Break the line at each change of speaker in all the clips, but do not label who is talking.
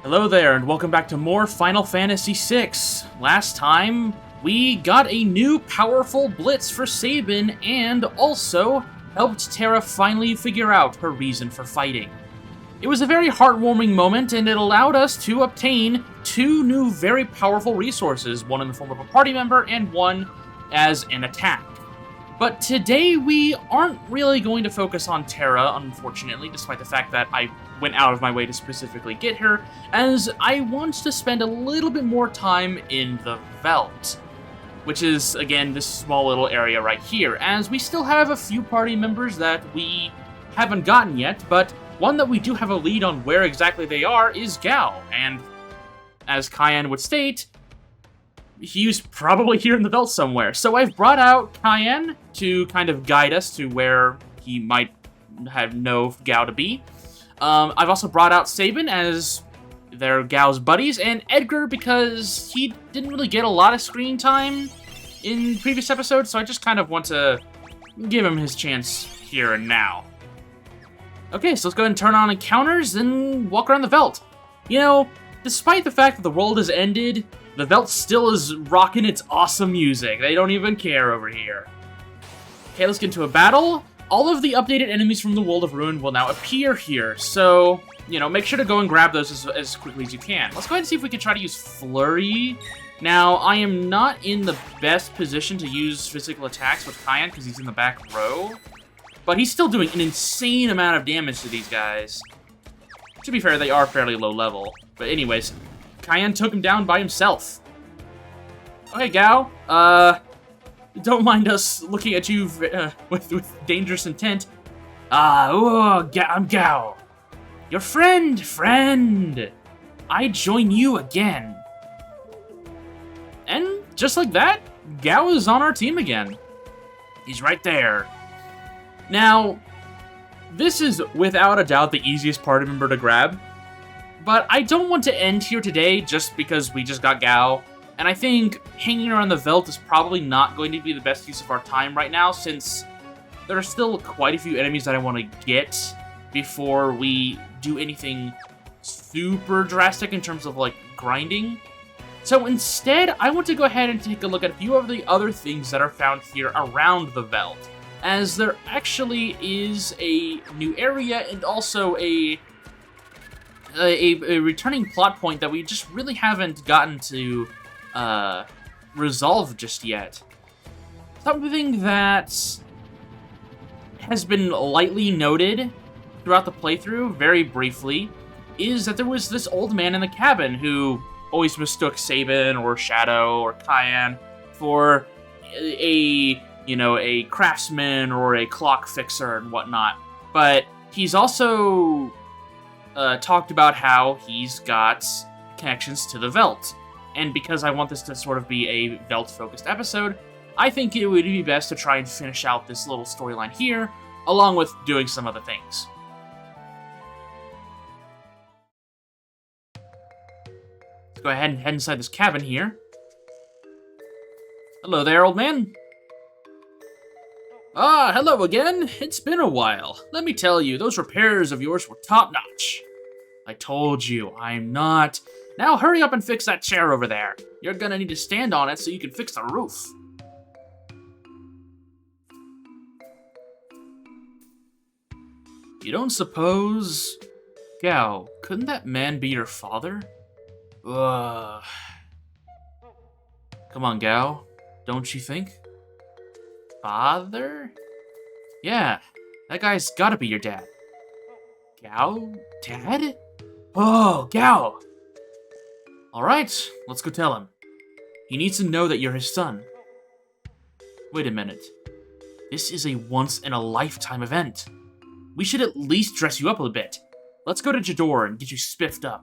Hello there, and welcome back to more Final Fantasy VI. Last time, we got a new powerful blitz for Sabin, and also helped Terra finally figure out her reason for fighting. It was a very heartwarming moment, and it allowed us to obtain two new very powerful resources, one in the form of a party member, and one as an attack. But today we aren't really going to focus on Terra, unfortunately, despite the fact that I went out of my way to specifically get her, as I want to spend a little bit more time in the Veldt, which is, again, this small little area right here, as we still have a few party members that we haven't gotten yet, but one that we do have a lead on where exactly they are is Gau, and as Cayenne would state, he's probably here in the Veldt somewhere. So I've brought out Cayenne to kind of guide us to where he might have know Gau to be. I've also brought out Sabin as they're Gau's buddies, and Edgar because he didn't really get a lot of screen time in previous episodes, so I just kind of want to give him his chance here and now. Okay, so let's go ahead and turn on encounters and walk around the Veldt. You know, despite the fact that the world has ended, the Veldt still is rocking its awesome music. They don't even care over here. Okay, let's get into a battle. All of the updated enemies from the World of Ruin will now appear here, so, you know, make sure to go and grab those as quickly as you can. Let's go ahead and see if we can try to use Flurry. Now, I am not in the best position to use physical attacks with Cayenne because he's in the back row, but he's still doing an insane amount of damage to these guys. To be fair, they are fairly low level, but anyways, Cayenne took him down by himself. Okay, Gau, don't mind us looking at you with dangerous intent. I'm Gau. Your friend. I join you again. And just like that, Gau is on our team again. He's right there. Now, this is without a doubt the easiest party member to grab, but I don't want to end here today just because we just got Gau. And I think hanging around the Veldt is probably not going to be the best use of our time right now, since there are still quite a few enemies that I want to get before we do anything super drastic in terms of, like, grinding. So instead, I want to go ahead and take a look at a few of the other things that are found here around the Veldt, as there actually is a new area and also a returning plot point that we just really haven't gotten to resolve just yet. Something that has been lightly noted throughout the playthrough, very briefly, is that there was this old man in the cabin who always mistook Sabin or Shadow or Cayenne for a craftsman or a clock fixer and whatnot. But he's also talked about how he's got connections to the Veldt. And because I want this to sort of be a Veldt-focused episode, I think it would be best to try and finish out this little storyline here, along with doing some other things. Let's go ahead and head inside this cabin here. Hello there, old man. Ah, hello again. It's been a while. Let me tell you, those repairs of yours were top-notch. I told you, I'm not... Now hurry up and fix that chair over there. You're gonna need to stand on it so you can fix the roof. You don't suppose... Gau, couldn't that man be your father? Ugh. Come on, Gau. Don't you think? Father? Yeah, that guy's gotta be your dad. Gau? Dad? Oh, Gau! Alright, let's go tell him. He needs to know that you're his son. Wait a minute. This is a once-in-a-lifetime event. We should at least dress you up a bit. Let's go to Jidoor and get you spiffed up.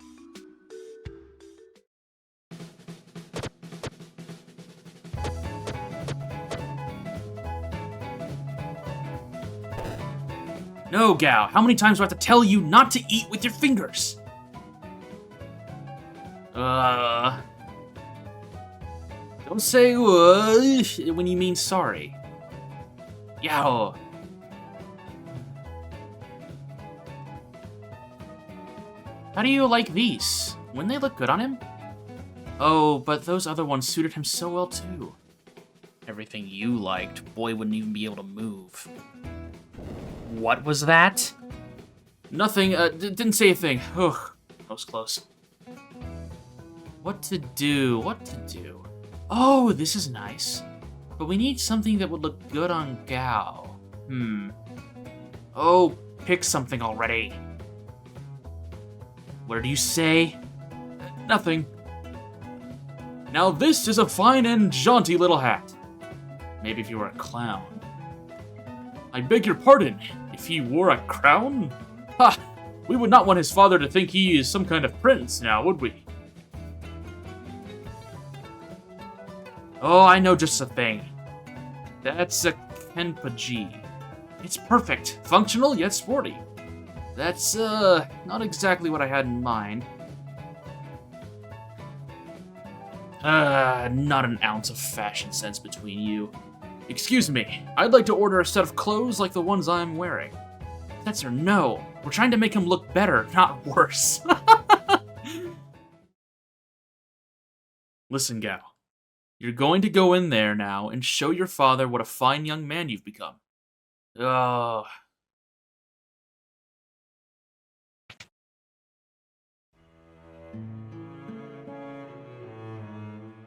No, Gau, how many times do I have to tell you not to eat with your fingers? Don't say when you mean sorry. Yow. How do you like these? Wouldn't they look good on him? Oh, but those other ones suited him so well too. Everything you liked, boy wouldn't even be able to move. What was that? Nothing, didn't say a thing. Ugh, that was close. What to do, what to do? Oh, this is nice. But we need something that would look good on Gao. Oh, pick something already. What did you say? Nothing. Now this is a fine and jaunty little hat. Maybe if you were a clown. I beg your pardon, if he wore a crown? Ha! We would not want his father to think he is some kind of prince now, would we? Oh, I know just the thing. That's a Kenpa-G. It's perfect, functional yet sporty. That's, not exactly what I had in mind. Not an ounce of fashion sense between you. Excuse me, I'd like to order a set of clothes like the ones I'm wearing. That's or no. We're trying to make him look better, not worse. Listen, Gao. You're going to go in there now and show your father what a fine young man you've become. Oh.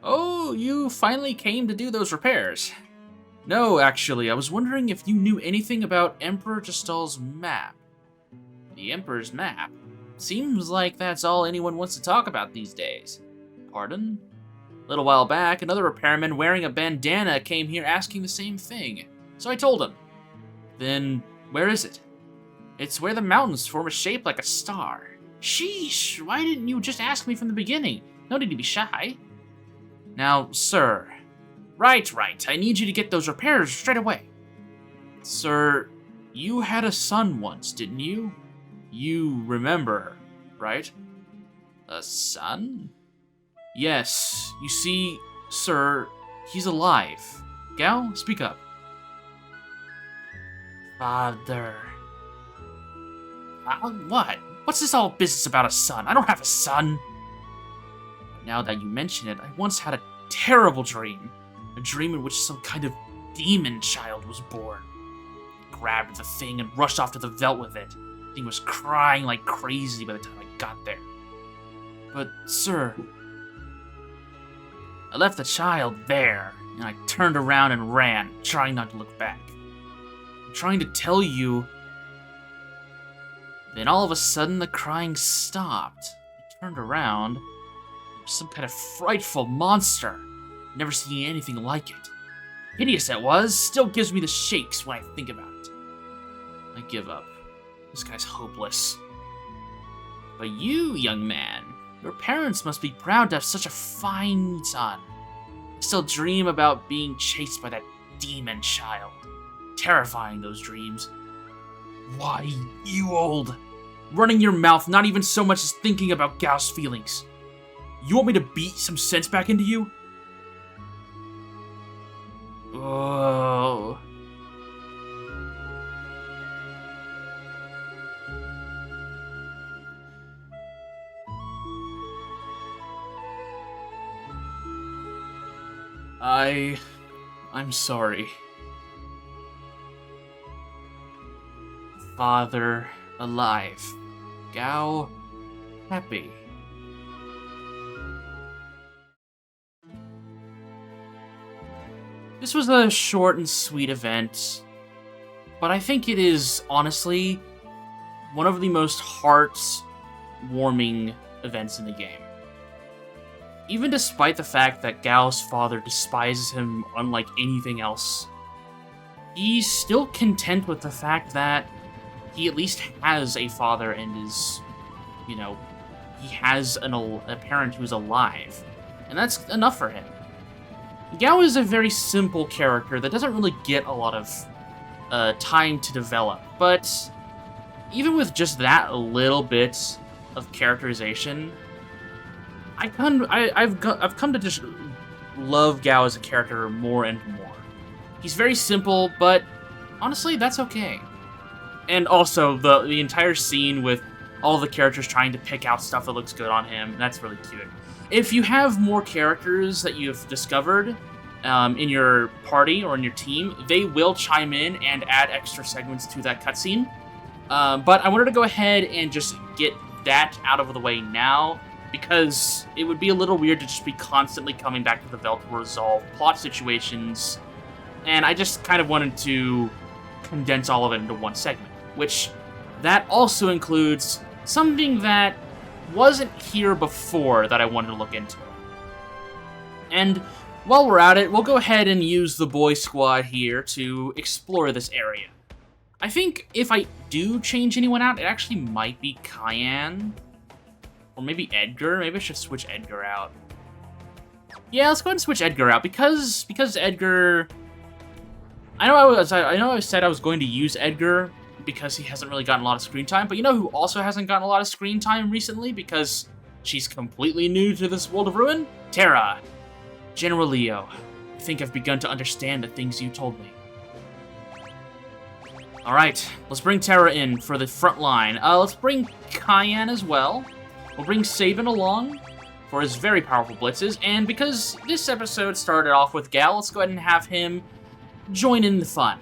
Oh, you finally came to do those repairs. No, actually, I was wondering if you knew anything about Emperor Gestal's map. The Emperor's map? Seems like that's all anyone wants to talk about these days. Pardon? A little while back, another repairman wearing a bandana came here asking the same thing. So I told him. Then, where is it? It's where the mountains form a shape like a star. Sheesh, why didn't you just ask me from the beginning? No need to be shy. Now, sir. Right, I need you to get those repairs straight away. Sir, you had a son once, didn't you? You remember, right? A son? Yes, you see, sir, he's alive. Gao, speak up. Father. What? What's this all business about a son? I don't have a son. Now that you mention it, I once had a terrible dream. A dream in which some kind of demon child was born. I grabbed the thing and rushed off to the Veldt with it. The thing was crying like crazy by the time I got there. But, sir, I left the child there, and I turned around and ran, trying not to look back. I'm trying to tell you. Then all of a sudden, the crying stopped. I turned around. There was some kind of frightful monster. Never seen anything like it. Hideous it was, still gives me the shakes when I think about it. I give up. This guy's hopeless. But you, young man, your parents must be proud to have such a fine son. I still dream about being chased by that demon child. Terrifying, those dreams. Why, you old... Running your mouth, not even so much as thinking about Gao's feelings. You want me to beat some sense back into you? Oh... I'm sorry. Father alive. Gao happy. This was a short and sweet event, but I think it is, honestly, one of the most heart-warming events in the game. Even despite the fact that Gao's father despises him unlike anything else, he's still content with the fact that he at least has a father and is, you know, he has a parent who's alive. And that's enough for him. Gao is a very simple character that doesn't really get a lot of time to develop, but even with just that little bit of characterization, I've come to just love Gao as a character more and more. He's very simple, but honestly, that's okay. And also, the entire scene with all the characters trying to pick out stuff that looks good on him. That's really cute. If you have more characters that you've discovered in your party or in your team, they will chime in and add extra segments to that cutscene. But I wanted to go ahead and just get that out of the way now, because it would be a little weird to just be constantly coming back to the Veldt to resolve plot situations, and I just kind of wanted to condense all of it into one segment, which that also includes something that wasn't here before that I wanted to look into. And while we're at it, we'll go ahead and use the boy squad here to explore this area. I think if I do change anyone out, it actually might be Cayenne. Or maybe Edgar. Maybe I should switch Edgar out. Yeah, let's go ahead and switch Edgar out, because Edgar... I know I said I was going to use Edgar because he hasn't really gotten a lot of screen time, but you know who also hasn't gotten a lot of screen time recently because she's completely new to this world of Ruin? Terra. General Leo, I think I've begun to understand the things you told me. Alright, let's bring Terra in for the front line. Let's bring Cayenne as well. We'll bring Sabin along for his very powerful blitzes, and because this episode started off with Gal, let's go ahead and have him join in the fun.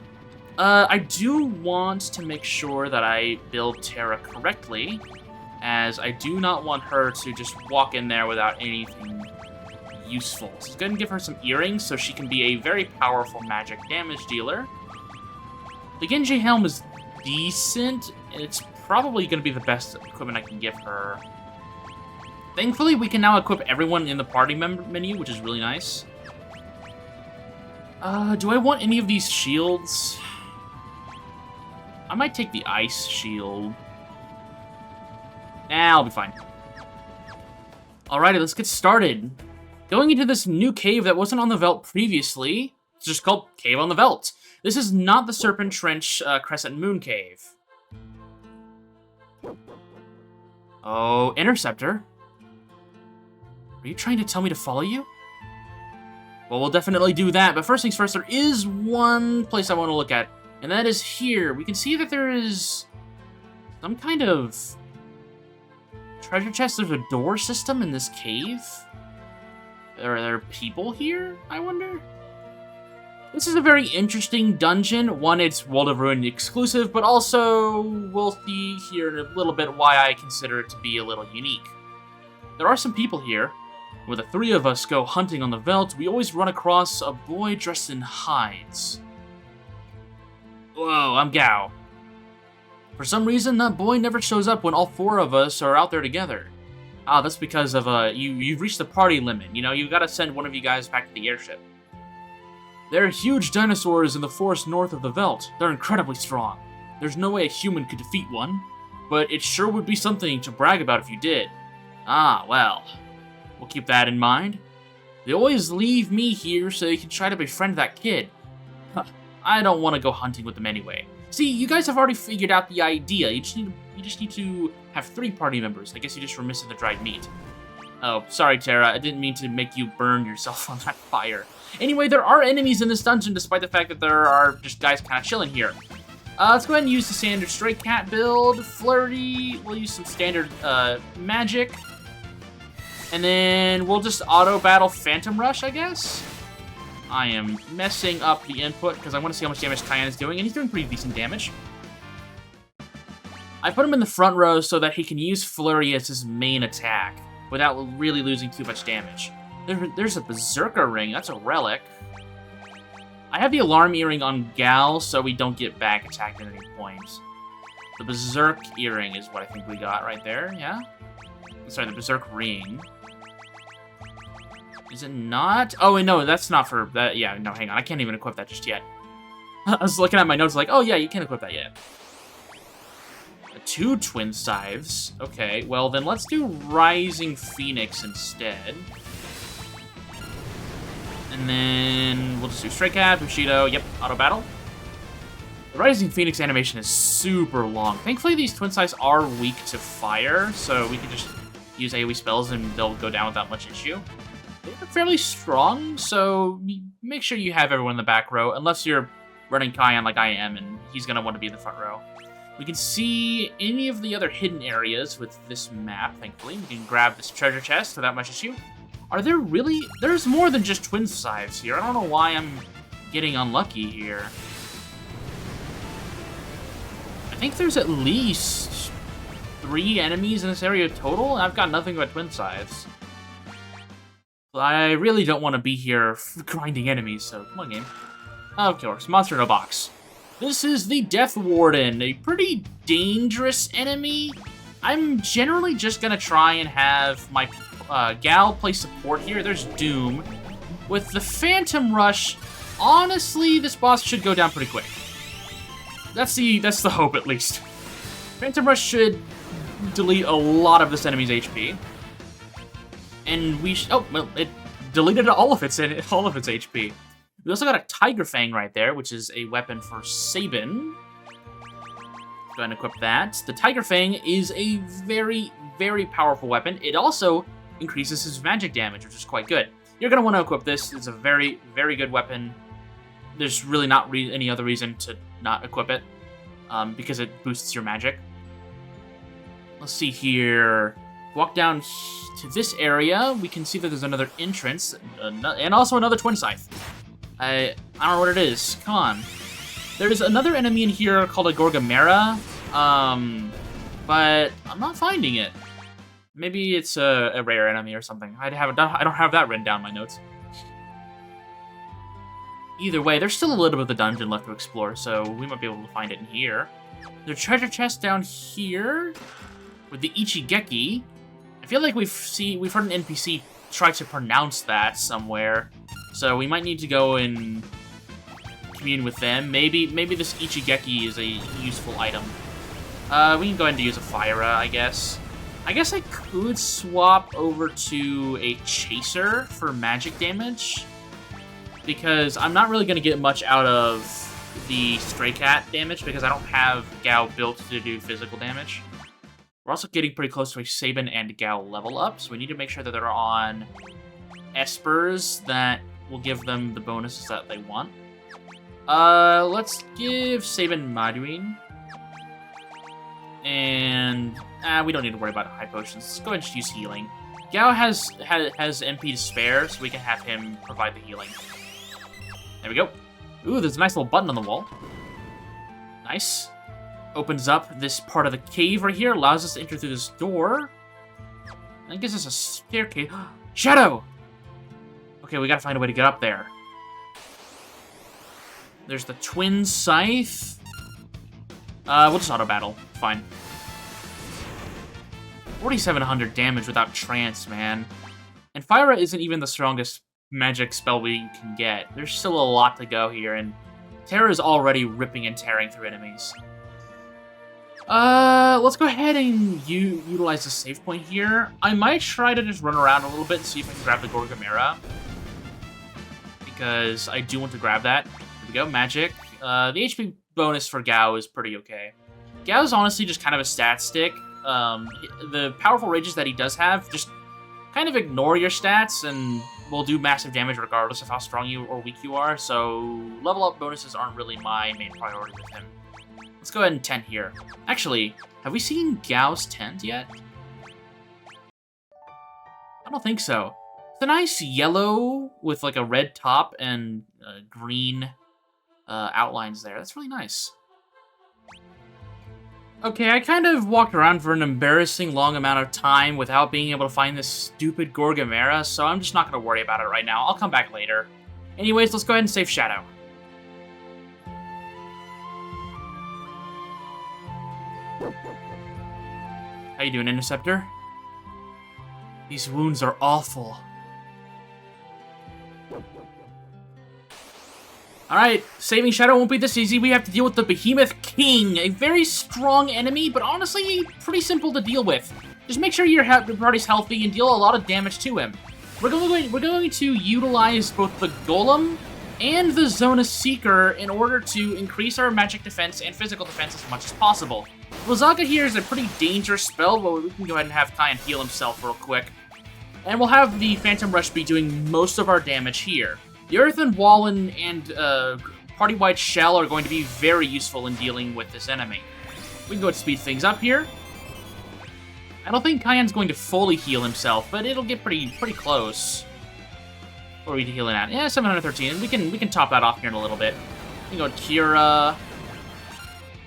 I do want to make sure that I build Terra correctly, as I do not want her to just walk in there without anything useful. So let's go ahead and give her some earrings so she can be a very powerful magic damage dealer. The Genji helm is decent, and it's probably going to be the best equipment I can give her. Thankfully, we can now equip everyone in the party menu, which is really nice. Do I want any of these shields? I might take the ice shield. Nah, I'll be fine. Alrighty, let's get started. Going into this new cave that wasn't on the Veldt previously. It's just called Cave on the Veldt. This is not the Serpent Trench Crescent Moon Cave. Oh, Interceptor. Are you trying to tell me to follow you? Well, we'll definitely do that, but first things first, there is one place I want to look at, and that is here. We can see that there is some kind of treasure chest. There's a door system in this cave. Are there people here, I wonder? This is a very interesting dungeon. One, it's World of Ruin exclusive, but also we'll see here in a little bit why I consider it to be a little unique. There are some people here. When the three of us go hunting on the Veldt, we always run across a boy dressed in hides. Whoa, I'm Gao. For some reason, that boy never shows up when all four of us are out there together. Ah, that's because of, you've reached the party limit. You know, you gotta send one of you guys back to the airship. There are huge dinosaurs in the forest north of the Veldt. They're incredibly strong. There's no way a human could defeat one, but it sure would be something to brag about if you did. Ah, well. We'll keep that in mind. They always leave me here so they can try to befriend that kid. Huh, I don't want to go hunting with them anyway. See, you guys have already figured out the idea. You just need to have 3 party members. I guess you just were missing the dried meat. Oh, sorry, Terra. I didn't mean to make you burn yourself on that fire. Anyway, there are enemies in this dungeon, despite the fact that there are just guys kind of chilling here. Let's go ahead and use the standard Stray Cat build. Flurry. We'll use some standard magic. And then we'll just auto-battle Phantom Rush, I guess? I am messing up the input because I want to see how much damage Cayenne is doing, and he's doing pretty decent damage. I put him in the front row so that he can use Flurry as his main attack without really losing too much damage. There's a Berserker Ring. That's a relic. I have the Alarm Earring on Gal so we don't get back attacked at any point. The Berserk Earring is what I think we got right there, yeah? Sorry, the Berserk Ring. Is it not? Oh, wait, no, that's not for that. Yeah, no, hang on. I can't even equip that just yet. I was looking at my notes like, oh, yeah, you can't equip that yet. 2 Twin Scythes. Okay, well, then let's do Rising Phoenix instead. And then we'll just do Stray Cat, Bushido. Yep, auto battle. The Rising Phoenix animation is super long. Thankfully, these Twin Scythes are weak to fire, so we can just use AoE spells and they'll go down without much issue. They're fairly strong, so make sure you have everyone in the back row, unless you're running Cayenne like I am, and he's going to want to be in the front row. We can see any of the other hidden areas with this map, thankfully. We can grab this treasure chest without much issue. Are there really... There's more than just twin scythes here. I don't know why I'm getting unlucky here. I think there's at least 3 enemies in this area total. I've got nothing but twin scythes. I really don't want to be here grinding enemies, so come on, game. Of course, monster in a box. This is the Death Warden, a pretty dangerous enemy. I'm generally just gonna try and have my Gal play support here. There's Doom. With the Phantom Rush, honestly, this boss should go down pretty quick. That's the hope, at least. Phantom Rush should delete a lot of this enemy's HP. And we oh, well, it deleted all of its HP. We also got a Tiger Fang right there, which is a weapon for Sabin. Go ahead and equip that. The Tiger Fang is a very, very powerful weapon. It also increases his magic damage, which is quite good. You're going to want to equip this. It's a very, very good weapon. There's really not any other reason to not equip it, because it boosts your magic. Let's see here. Walk down to this area. We can see that there's another entrance, and also another twin scythe. I don't know what it is. Come on. There's another enemy in here called a Gorgamera, but I'm not finding it. Maybe it's a rare enemy or something. I don't have that written down in my notes. Either way, there's still a little bit of the dungeon left to explore, so we might be able to find it in here. There's a treasure chest down here with the Ichigeki. I feel like we've heard an NPC try to pronounce that somewhere. So we might need to go and commune with them. Maybe this Ichigeki is a useful item. We can go ahead and use a Fyra, I guess. I guess I could swap over to a Chaser for magic damage, because I'm not really going to get much out of the Stray Cat damage, because I don't have Gao built to do physical damage. We're also getting pretty close to a Sabin and Gao level up, so we need to make sure that they're on Espers that will give them the bonuses that they want. Let's give Sabin Maduin. And we don't need to worry about high potions. Let's go ahead and just use healing. Gao has MP to spare, so we can have him provide the healing. There we go. Ooh, there's a nice little button on the wall. Nice. Opens up this part of the cave right here, allows us to enter through this door. And it gives us a staircase. Shadow! Okay, we gotta find a way to get up there. There's the twin scythe. We'll just auto-battle. Fine. 4,700 damage without trance, man. And Fyra isn't even the strongest magic spell we can get. There's still a lot to go here, and Terra is already ripping and tearing through enemies. Let's go ahead and utilize the save point here. I might try to just run around a little bit and see if I can grab the Gorgamera, because I do want to grab that. Here we go, magic. The HP bonus for Gao is pretty okay. Gao is honestly just kind of a stat stick. The powerful rages that he does have, just kind of ignore your stats and will do massive damage regardless of how strong you or weak you are, so level up bonuses aren't really my main priority with him. Let's go ahead and tent here. Actually, have we seen Gao's tent yet? I don't think so. It's a nice yellow with like a red top and green outlines there. That's really nice. Okay, I kind of walked around for an embarrassing long amount of time without being able to find this stupid Gorgamera, so I'm just not going to worry about it right now. I'll come back later. Anyways, let's go ahead and save Shadow. How you doing, Interceptor? These wounds are awful. Alright, saving Shadow won't be this easy. We have to deal with the Behemoth King, a very strong enemy, but honestly, pretty simple to deal with. Just make sure your party's healthy and deal a lot of damage to him. We're going to utilize both the Golem and the Zona Seeker in order to increase our magic defense and physical defense as much as possible. Blizzaga here is a pretty dangerous spell, but we can go ahead and have Kyan heal himself real quick. And we'll have the Phantom Rush be doing most of our damage here. The Earthen Wallen and Party-wide Shell are going to be very useful in dealing with this enemy. We can go ahead and speed things up here. I don't think Cayenne's going to fully heal himself, but it'll get pretty close. What are we healing at? Yeah, 713. We can top that off here in a little bit. We can go Kira,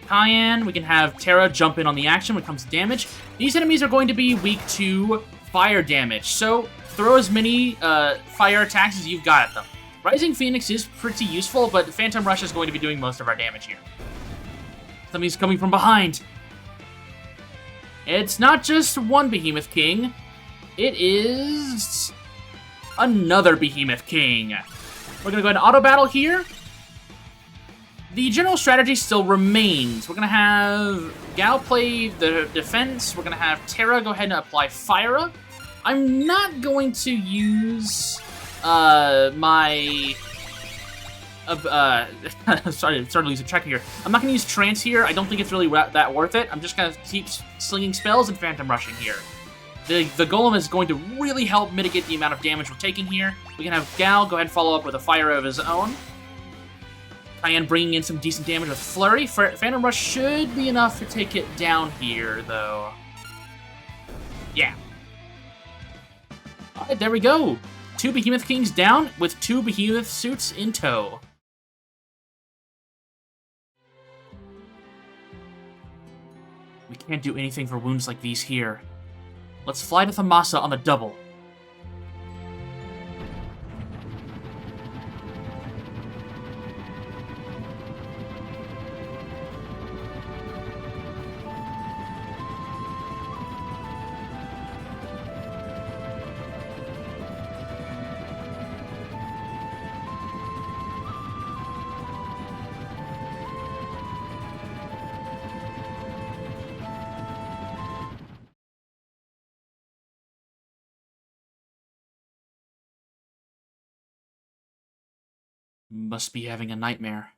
Cayenne. We can have Terra jump in on the action when it comes to damage. These enemies are going to be weak to fire damage, so throw as many fire attacks as you've got at them. Rising Phoenix is pretty useful, but Phantom Rush is going to be doing most of our damage here. Something's coming from behind. It's not just one Behemoth King. It is another Behemoth King. We're going to go ahead and auto-battle here. The general strategy still remains. We're going to have Gao play the defense. We're going to have Terra go ahead and apply Fire Up. I'm not going to use my... sorry to lose track here. I'm not going to use Trance here. I don't think it's really that worth it. I'm just going to keep slinging spells and Phantom Rushing here. The Golem is going to really help mitigate the amount of damage we're taking here. We can have Gal go ahead and follow up with a Fire of his own. Cayenne bringing in some decent damage with Flurry. Phantom Rush should be enough to take it down here, though. Yeah. Alright, there we go. 2 Behemoth Kings down with 2 Behemoth suits in tow. We can't do anything for wounds like these here. Let's fly to Thamasa on the double. Must be having a nightmare.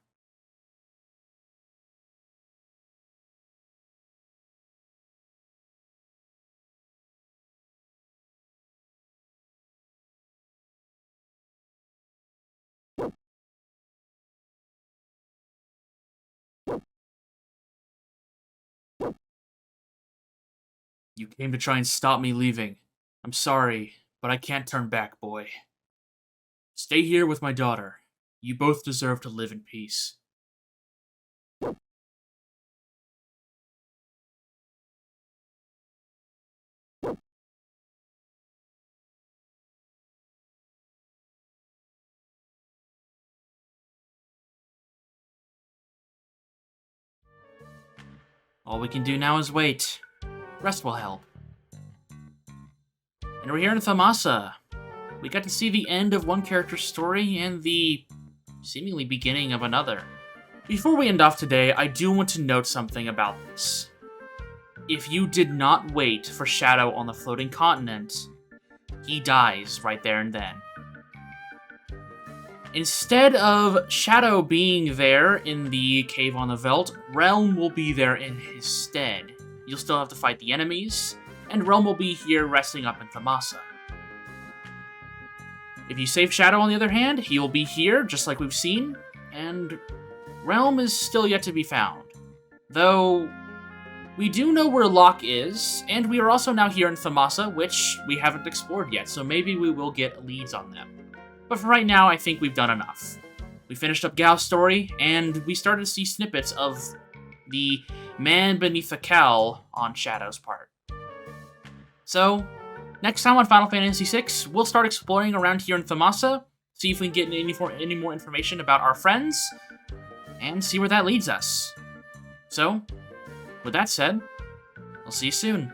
You came to try and stop me leaving. I'm sorry, but I can't turn back, boy. Stay here with my daughter. You both deserve to live in peace. All we can do now is wait. Rest will help. And we're here in Thamasa. We got to see the end of one character's story and the seemingly beginning of another. Before we end off today, I do want to note something about this. If you did not wait for Shadow on the floating continent, he dies right there and then. Instead of Shadow being there in the cave on the Veldt, Relm will be there in his stead. You'll still have to fight the enemies, and Relm will be here resting up in Thamasa. If you save Shadow, on the other hand, he will be here, just like we've seen, and Relm is still yet to be found. Though, we do know where Locke is, and we are also now here in Thamasa, which we haven't explored yet, so maybe we will get leads on them. But for right now, I think we've done enough. We finished up Gao's story, and we started to see snippets of the man beneath the cowl on Shadow's part. So, next time on Final Fantasy VI, we'll start exploring around here in Thamasa, see if we can get any more information about our friends, and see where that leads us. So, with that said, I'll see you soon.